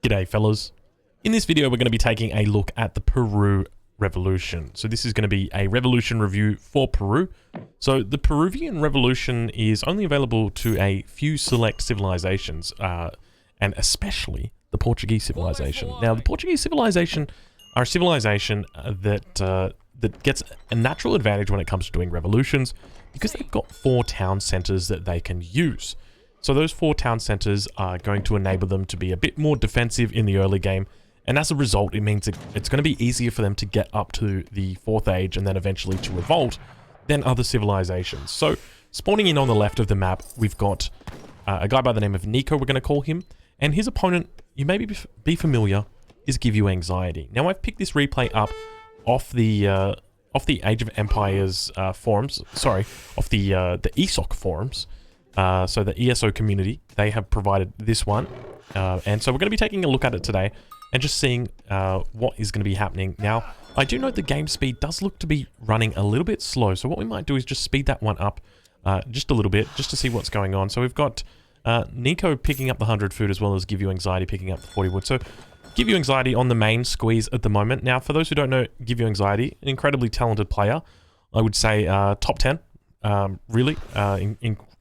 G'day fellas. In this video we're going to be taking a look at the Peru Revolution. So this is going to be a revolution review for Peru. So the Peruvian Revolution is only available to a few select civilizations, and especially the Portuguese civilization. Now the Portuguese civilization are a civilization that gets a natural advantage when it comes to doing revolutions because they've got 4 town centers that they can use. So those 4 town centers are going to enable them to be a bit more defensive in the early game, and as a result it means it's going to be easier for them to get up to the 4th age and then eventually to revolt than other civilizations. So spawning in on the left of the map, we've got a guy by the name of Nico, we're going to call him, and his opponent, you may be familiar, is Give You Anxiety. Now I've picked this replay up off the Age of Empires forums, sorry, off the ESOC forums. So the ESO community, they have provided this one, and so we're going to be taking a look at it today and just seeing what is going to be happening. Now, I do note the game speed does look to be running a little bit slow, so what we might do is just speed that one up just a little bit, just to see what's going on. So we've got Nico picking up the 100 food as well as Give You Anxiety picking up the 40 wood. So Give You Anxiety on the main squeeze at the moment. Now, for those who don't know Give You Anxiety, an incredibly talented player, I would say top 10. Really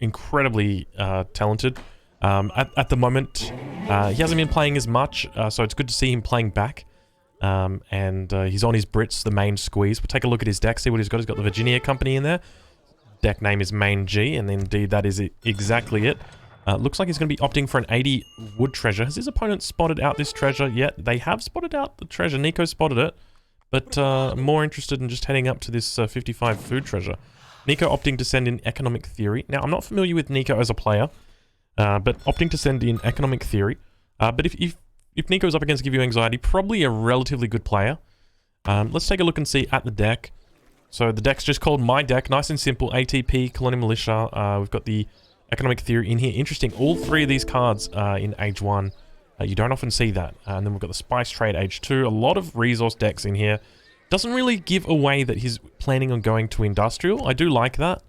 incredibly talented. At the moment, he hasn't been playing as much, so it's good to see him playing back. And he's on his Brits, the main squeeze. We'll take a look at his deck, see what he's got. He's got the Virginia Company in there. Deck name is Main G, and indeed that is exactly it. Looks like he's going to be opting for an 80 wood treasure. Has his opponent spotted out this treasure yet? They have spotted out the treasure. Nico spotted it, but more interested in just heading up to this 55 food treasure. Nico opting to send in Economic Theory. Now, I'm not familiar with Nico as a player, but opting to send in Economic Theory. But if Nico's up against Give You Anxiety, probably a relatively good player. Let's take a look and see at the deck. So the deck's just called My Deck. Nice and simple. ATP, Colonial Militia. We've got the Economic Theory in here. Interesting. All 3 of these cards in Age 1. You don't often see that. And then we've got the Spice Trade Age 2. A lot of resource decks in here. Doesn't really give away that he's planning on going to industrial. I do like that.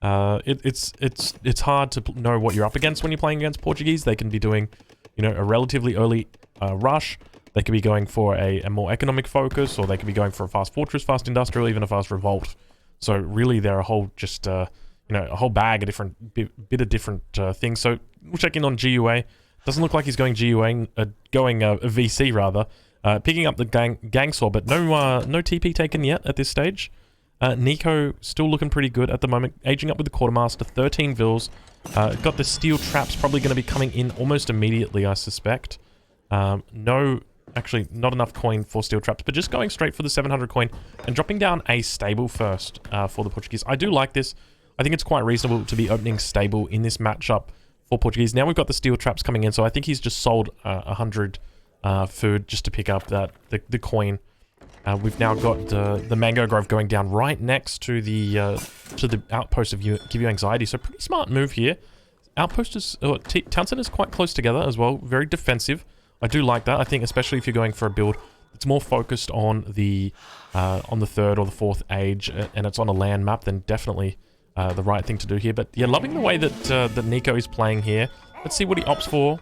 It's hard to know what you're up against when you're playing against Portuguese. They can be doing, you know, a relatively early rush. They could be going for a more economic focus, or they could be going for a fast fortress, fast industrial, even a fast revolt. So really, they're a whole just you know, a whole bag of different bit of different things. So we'll check in on GUA. Doesn't look like he's going GUA, going a VC rather. Picking up the gang saw, but no TP taken yet at this stage. Nico still looking pretty good at the moment. Aging up with the Quartermaster, 13 Vils. Got the steel traps probably going to be coming in almost immediately, I suspect. Actually not enough coin for steel traps, but just going straight for the 700 coin and dropping down a stable first for the Portuguese. I do like this. I think it's quite reasonable to be opening stable in this matchup for Portuguese. Now we've got the steel traps coming in, so I think he's just sold 100 food just to pick up the coin. We've now got the Mango Grove going down right next to the outpost of Give You Anxiety. So pretty smart move here. Outpost is town center is quite close together as well. Very defensive. I do like that. I think especially if you're going for a build that's more focused on the 3rd or the 4th age, and it's on a land map, then definitely the right thing to do here. But yeah, loving the way that Nico is playing here. Let's see what he opts for.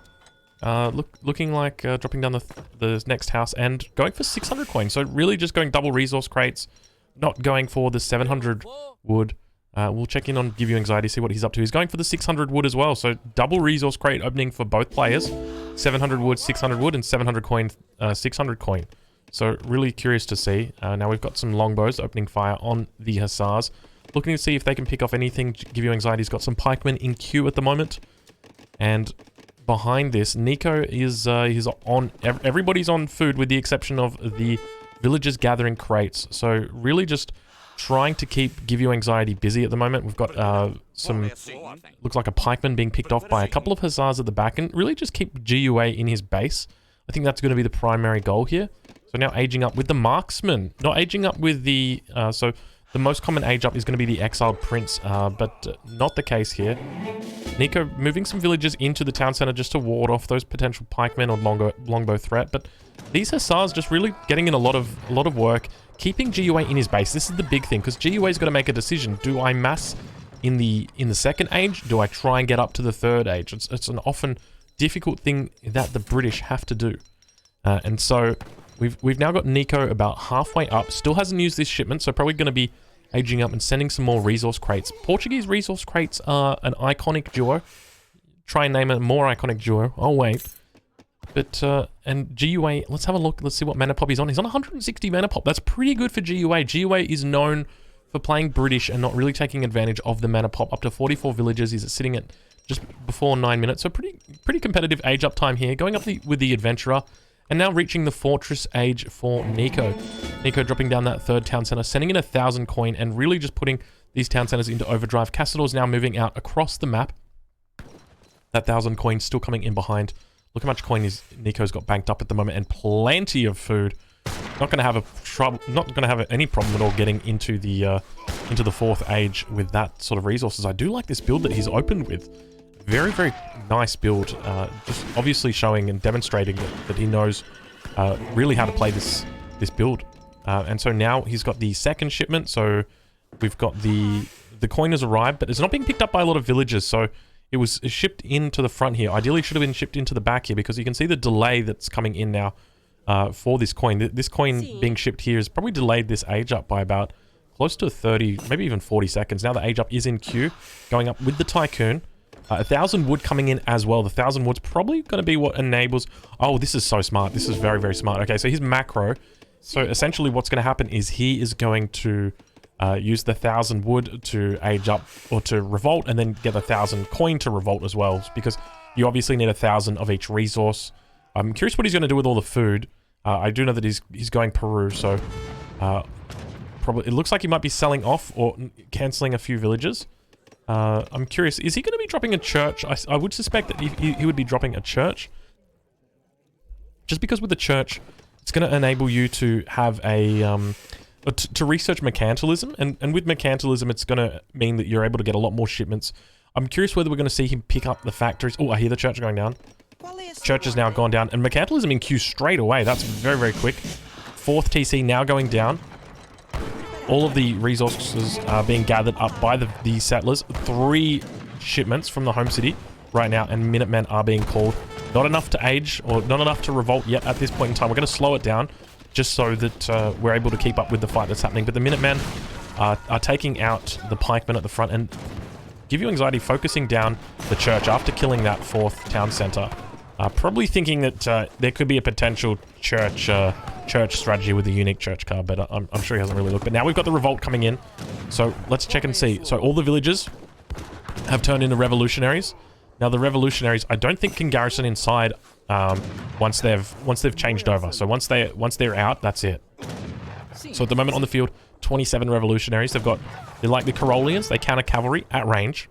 Looking like dropping down the next house and going for 600 coins. So really just going double resource crates, not going for the 700 wood. We'll check in on Give You Anxiety, see what he's up to. He's going for the 600 wood as well. So double resource crate opening for both players. 700 wood, 600 wood, and 700 coin, 600 coin. So really curious to see. Now we've got some longbows opening fire on the Hussars. Looking to see if they can pick off anything. Give You Anxiety's got some pikemen in queue at the moment. And behind this, Nico is he's on. Everybody's on food with the exception of the villagers gathering crates. So really just trying to keep Give You Anxiety busy at the moment. We've got some, looks like a pikeman being picked off by a couple of hussars at the back, and really just keep GUA in his base. I think that's going to be the primary goal here. So now aging up with the marksman, not aging up with the so the most common age up is going to be the exiled prince, but not the case here. Nico moving some villagers into the town center just to ward off those potential pikemen or longbow threat, but these hussars just really getting in a lot of work, keeping GUA in his base. This is the big thing, because GUA's got to make a decision. Do I mass in the second age? Do I try and get up to the 3rd age? It's an often difficult thing that the British have to do. And so we've now got Nico about halfway up. Still hasn't used this shipment, so probably going to be aging up and sending some more resource crates. Portuguese resource crates are an iconic duo. Try and name a more iconic duo. Oh, wait. But, and GUA, let's have a look. Let's see what mana pop he's on. He's on 160 mana pop. That's pretty good for GUA. GUA is known for playing British and not really taking advantage of the mana pop. Up to 44 villages. He's sitting at just before 9 minutes. So pretty competitive age up time here. Going up with the Adventurer. And now reaching the Fortress age for Nico. Nico dropping down that third town center, sending in 1,000 coin and really just putting these town centers into overdrive. Castador's now moving out across the map. That 1,000 coin still coming in behind. Look how much coin Nico's got banked up at the moment, and plenty of food. Not going to have any problem at all getting into the fourth age with that sort of resources. I do like this build that he's opened with. Very, very nice build. Just obviously showing and demonstrating that he knows really how to play this build. And so now he's got the second shipment. So we've got the coin has arrived, but it's not being picked up by a lot of villagers. So it was shipped into the front here. Ideally, it should have been shipped into the back here because you can see the delay that's coming in now for this coin. This coin being shipped here has probably delayed this age up by about close to 30, maybe even 40 seconds. Now the age up is in queue, going up with the Tycoon. 1,000 wood coming in as well. The 1,000 wood's probably going to be what enables... Oh, this is so smart. This is very, very smart. Okay, so he's macro. So essentially what's going to happen is he is going to use the 1,000 wood to age up or to revolt, and then get 1,000 coin to revolt as well, because you obviously need 1,000 of each resource. I'm curious what he's going to do with all the food. I do know that he's going Peru, so probably it looks like he might be selling off or cancelling a few villages. I'm curious, is he going to be dropping a church? I would suspect that he would be dropping a church. Just because with the church, it's going to enable you to have to research mercantilism. And with mercantilism, it's going to mean that you're able to get a lot more shipments. I'm curious whether we're going to see him pick up the factories. Oh, I hear the church going down. Church has now gone down. And mercantilism in queue straight away. That's very, very quick. Fourth TC now going down. All of the resources are being gathered up by the settlers. 3 shipments from the home city right now, and Minutemen are being called. Not enough to age, or not enough to revolt yet at this point in time. We're going to slow it down, just so that we're able to keep up with the fight that's happening. But the Minutemen are taking out the pikemen at the front, and give you anxiety focusing down the church after killing that 4th town center. Probably thinking that there could be a potential church strategy with the unique church card, but I'm sure he hasn't really looked. But now we've got the revolt coming in, so let's check and see. So all the villagers have turned into revolutionaries. Now the revolutionaries, I don't think can garrison inside once they've changed over. So once they're out, that's it. So at the moment on the field, 27 revolutionaries. They're like the Carolians. They counter cavalry at range.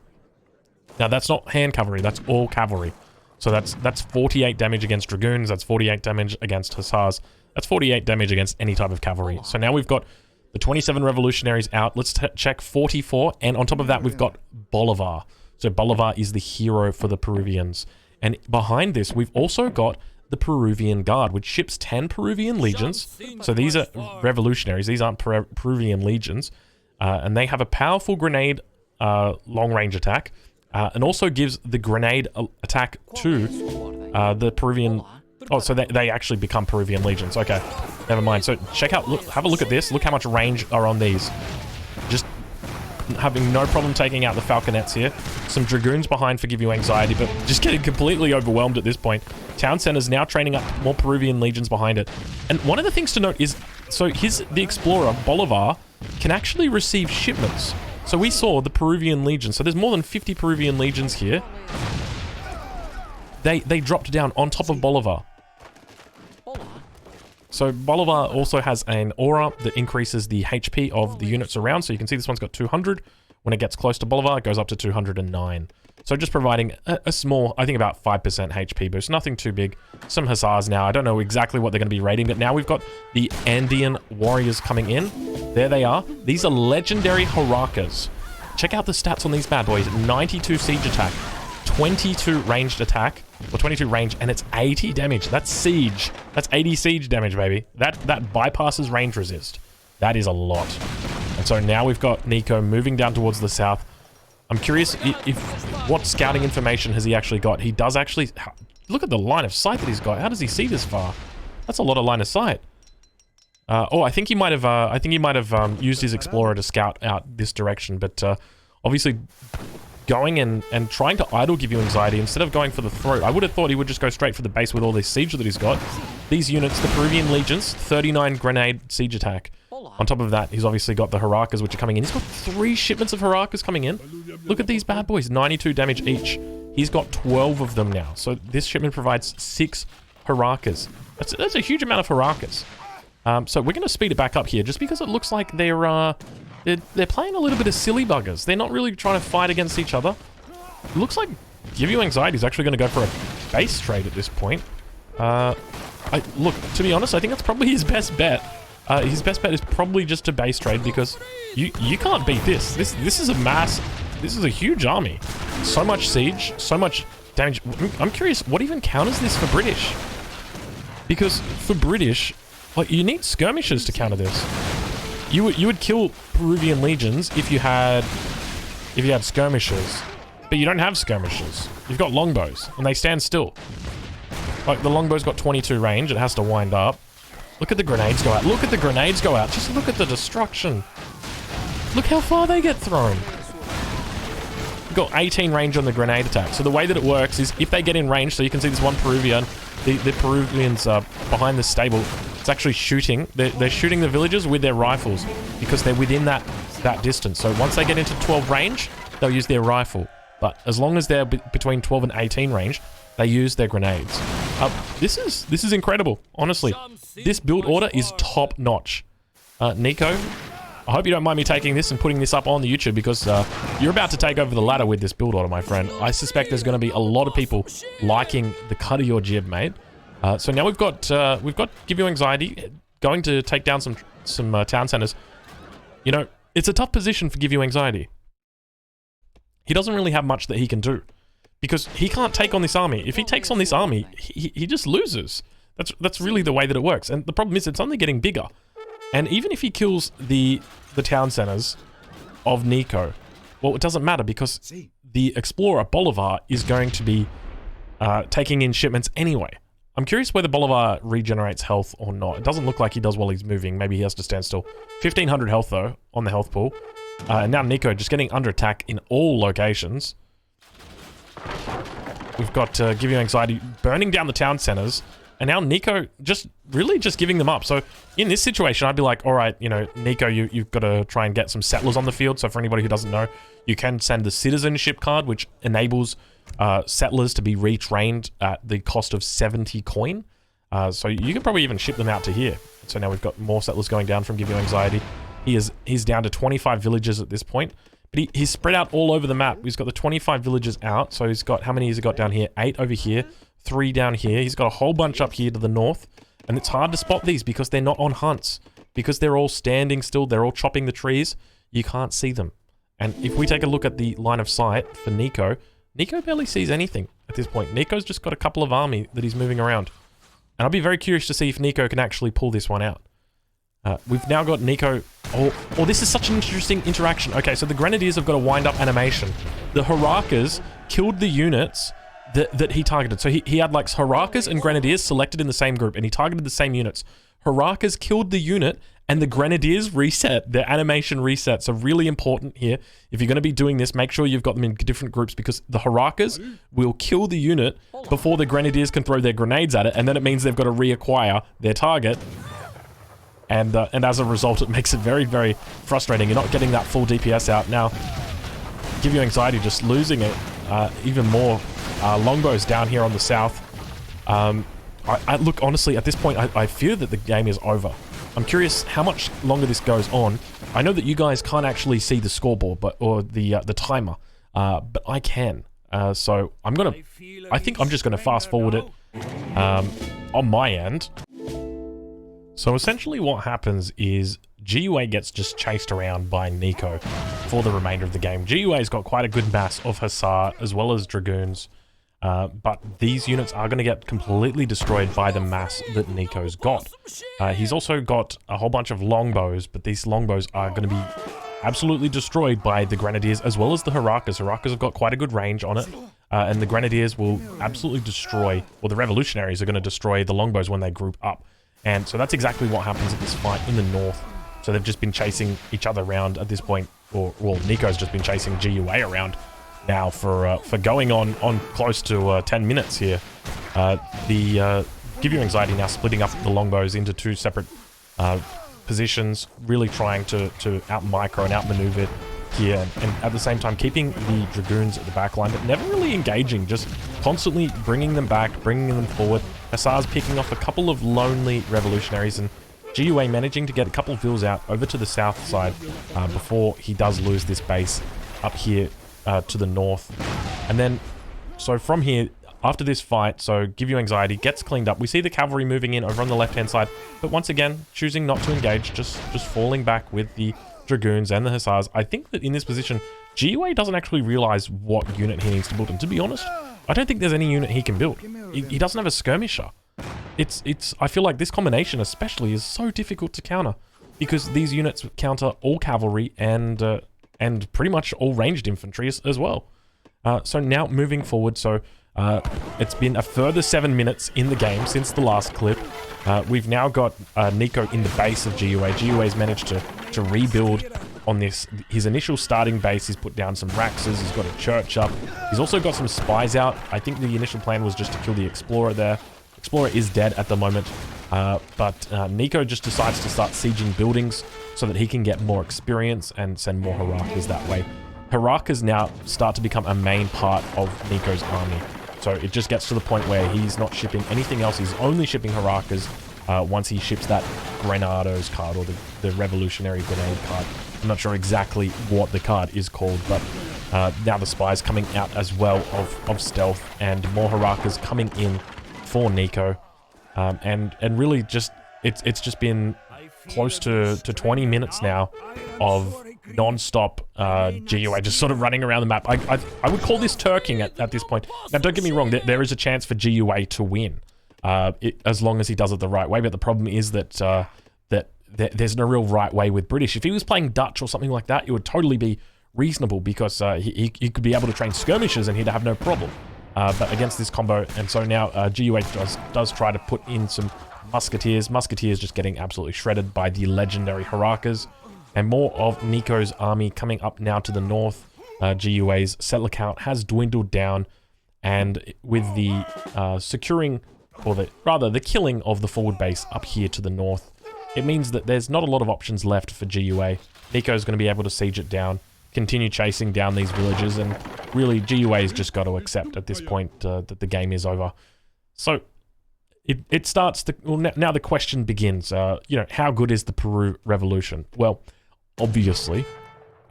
Now that's not hand cavalry. That's all cavalry. So that's 48 damage against dragoons. That's 48 damage against hussars. That's 48 damage against any type of cavalry. So now we've got the 27 revolutionaries out. Let's check 44. And on top of that, we've got Bolivar. So Bolivar is the hero for the Peruvians. And behind this, we've also got the Peruvian Guard, which ships 10 Peruvian legions. So these are revolutionaries. These aren't Peruvian legions. And they have a powerful grenade long-range attack. And also gives the grenade attack to the Peruvian... Oh, so they actually become Peruvian legions. Okay, never mind. So check out... Look, have a look at this. Look how much range are on these. Just having no problem taking out the falconets here. Some dragoons behind for give you anxiety, but just getting completely overwhelmed at this point. Town center's now training up more Peruvian legions behind it. And one of the things to note is... So the explorer, Bolivar, can actually receive shipments. So we saw the Peruvian legion. So there's more than 50 Peruvian legions here. They dropped down on top of Bolivar. So Bolivar also has an aura that increases the HP of the units around. So you can see this one's got 200. When it gets close to Bolivar, it goes up to 209. So just providing a small, I think about 5% HP boost. Nothing too big. Some hussars now. I don't know exactly what they're going to be raiding, but now we've got the Andean warriors coming in. There they are. These are legendary Harakas. Check out the stats on these bad boys. 92 siege attack, 22 ranged attack, or 22 range, and it's 80 damage. That's siege. That's 80 siege damage, baby. That bypasses range resist. That is a lot. And so now we've got Nico moving down towards the south. I'm curious if what scouting information has he actually got. He does actually look at the line of sight that he's got. How does he see this far? That's a lot of line of sight. Oh, I think he might have used his explorer to scout out this direction, but obviously going and trying to idle give you anxiety instead of going for the throat. I would have thought he would just go straight for the base with all this siege that he's got. These units, the Peruvian legions, 39 grenade siege attack. On top of that, he's obviously got the Harakas, which are coming in. He's got 3 shipments of Harakas coming in. Look at these bad boys, 92 damage each. He's got 12 of them now. So this shipment provides 6 Harakas. That's a huge amount of Harakas. So we're going to speed it back up here, just because it looks like they're playing a little bit of silly buggers. They're not really trying to fight against each other. It looks like Give You Anxiety is actually going to go for a base trade at this point. Look, to be honest, I think that's probably his best bet. His best bet is probably just to base trade, because you can't beat this. This is a mass. This is a huge army. So much siege, so much damage. I'm curious, what even counters this for British? Because for British, like, you need skirmishers to counter this. You would kill Peruvian legions if you had skirmishers, but you don't have skirmishers. You've got longbows, and they stand still. Like, the longbow's got 22 range. It has to wind up. Look at the grenades go out. Look at the grenades go out. Just look at the destruction. Look how far they get thrown. You've got 18 range on the grenade attack. So the way that it works is if they get in range, so you can see this one Peruvian, the Peruvians behind the stable, it's actually shooting. They're shooting the villagers with their rifles because they're within that distance. So once they get into 12 range, they'll use their rifle. But as long as they're between 12 and 18 range, they use their grenades. This is incredible, honestly. This build order is top notch. Nico, I hope you don't mind me taking this and putting this up on the YouTube, because you're about to take over the ladder with this build order, my friend. I suspect there's going to be a lot of people liking the cut of your jib, mate. So now we've got Give You Anxiety going to take down some town centers. You know, it's a tough position for Give You Anxiety. He doesn't really have much that he can do, because he can't take on this army. If he takes on this army, he just loses. That's really the way that it works. And the problem is, it's only getting bigger. And even if he kills the town centers of Nico, well, it doesn't matter, because the explorer Bolivar is going to be taking in shipments anyway. I'm curious whether Bolivar regenerates health or not. It doesn't look like he does while he's moving. Maybe he has to stand still. 1500 health though on the health pool. And now Nico just getting under attack in all locations. We've got Give You Anxiety burning down the town centers, and now Nico really just giving them up. So in this situation, I'd be like, all right, you know, Nico, you've got to try and get some settlers on the field. So for anybody who doesn't know, you can send the citizenship card, which enables settlers to be retrained at the cost of 70 coin. So you can probably even ship them out to here. So now we've got more settlers going down from Give You Anxiety. He's down to 25 villages at this point. But he's spread out all over the map. He's got the 25 villages out. So he's got, how many has he got down here? 8 over here, 3 down here. He's got a whole bunch up here to the north. And it's hard to spot these because they're not on hunts. Because they're all standing still. They're all chopping the trees. You can't see them. And if we take a look at the line of sight for Nico, Nico barely sees anything at this point. Nico's just got a couple of army that he's moving around. And I'll be very curious to see if Nico can actually pull this one out. We've now got Nico... Oh, this is such an interesting interaction. Okay, so the Grenadiers have got a wind-up animation. The Harakas killed the units that he targeted. So he had, like, Harakas and Grenadiers selected in the same group, and he targeted the same units. Harakas killed the unit, and the Grenadiers reset. Their animation reset. So really important here. If you're going to be doing this, make sure you've got them in different groups, because the Harakas will kill the unit before the Grenadiers can throw their grenades at it, and then it means they've got to reacquire their target. And as a result, it makes it very, very frustrating. You're not getting that full DPS out. Now, Give You Anxiety just losing it even more. Longbows down here on the south. I look, honestly, at this point, I fear that the game is over. I'm curious how much longer this goes on. I know that you guys can't actually see the scoreboard, or the timer, but I can. So I think I'm just gonna fast forward it on my end. So essentially what happens is GUA gets just chased around by Nico for the remainder of the game. GUA's got quite a good mass of Hussar as well as Dragoons, but these units are going to get completely destroyed by the mass that Nico's got. He's also got a whole bunch of longbows, but these longbows are going to be absolutely destroyed by the Grenadiers as well as the Harakas. Harakas have got quite a good range on it. and the Grenadiers will absolutely destroy, or the Revolutionaries are going to destroy the Longbows when they group up. And so that's exactly what happens at this fight in the north. So they've just been chasing each other around at this point, or well, Nico's just been chasing GUA around now for going on close to 10 minutes here. Give You Anxiety now splitting up the Longbows into two separate positions, really trying to out-micro and out-maneuver here, and at the same time keeping the Dragoons at the back line, but never really engaging, just constantly bringing them back, bringing them forward. Hussars picking off a couple of lonely Revolutionaries, and GUA managing to get a couple of vills out over to the south side before he does lose this base up here to the north. And then, so from here, after this fight, so Give You Anxiety gets cleaned up. We see the cavalry moving in over on the left-hand side, but once again, choosing not to engage, just falling back with the Dragoons and the Hussars. I think that in this position, GUA doesn't actually realize what unit he needs to build. And to be honest, I don't think there's any unit he can build. He doesn't have a skirmisher. I feel like this combination especially is so difficult to counter, because these units counter all cavalry and pretty much all ranged infantry as well. So now moving forward, so it's been a further 7 minutes in the game since the last clip. We've now got Nico in the base of GUA. GUA's managed to rebuild on this. His initial starting base, he's put down some Raxes, he's got a church up. He's also got some spies out. I think the initial plan was just to kill the Explorer there. Explorer is dead at the moment, but Nico just decides to start sieging buildings so that he can get more experience and send more Harakas that way. Harakas now start to become a main part of Nico's army. So it just gets to the point where he's not shipping anything else. He's only shipping Harakas once he ships that Grenados card, or the Revolutionary Grenade card. I'm not sure exactly what the card is called, but now the spies coming out as well of stealth, and more Harakas coming in for Nico. And really just, it's just been close to 20 minutes now of non-stop GUA just sort of running around the map. I would call this turking at this point. Now, don't get me wrong, there is a chance for GUA to win as long as he does it the right way, but the problem is that there's no real right way with British. If he was playing Dutch or something like that, it would totally be reasonable, because he could be able to train skirmishers and he'd have no problem. But against this combo, and so now GUA does try to put in some Musketeers. Musketeers just getting absolutely shredded by the legendary Harakas. And more of Nico's army coming up now to the north. GUA's settler count has dwindled down, and with the securing, or the killing of the forward base up here to the north, it means that there's not a lot of options left for GUA. Nico's going to be able to siege it down, continue chasing down these villages, and really GUA's just got to accept at this point that the game is over. So it starts to, well, now the question begins. How good is the Peru Revolution? Well, obviously,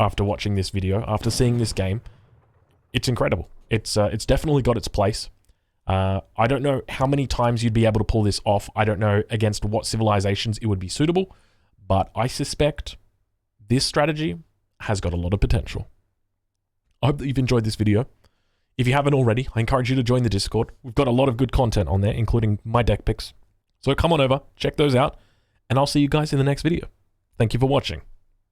after watching this video, after seeing this game, it's incredible. It's definitely got its place. I don't know how many times you'd be able to pull this off. I don't know against what civilizations it would be suitable, but I suspect this strategy has got a lot of potential. I hope that you've enjoyed this video. If you haven't already, I encourage you to join the Discord. We've got a lot of good content on there, including my deck picks. So come on over, check those out, and I'll see you guys in the next video. Thank you for watching.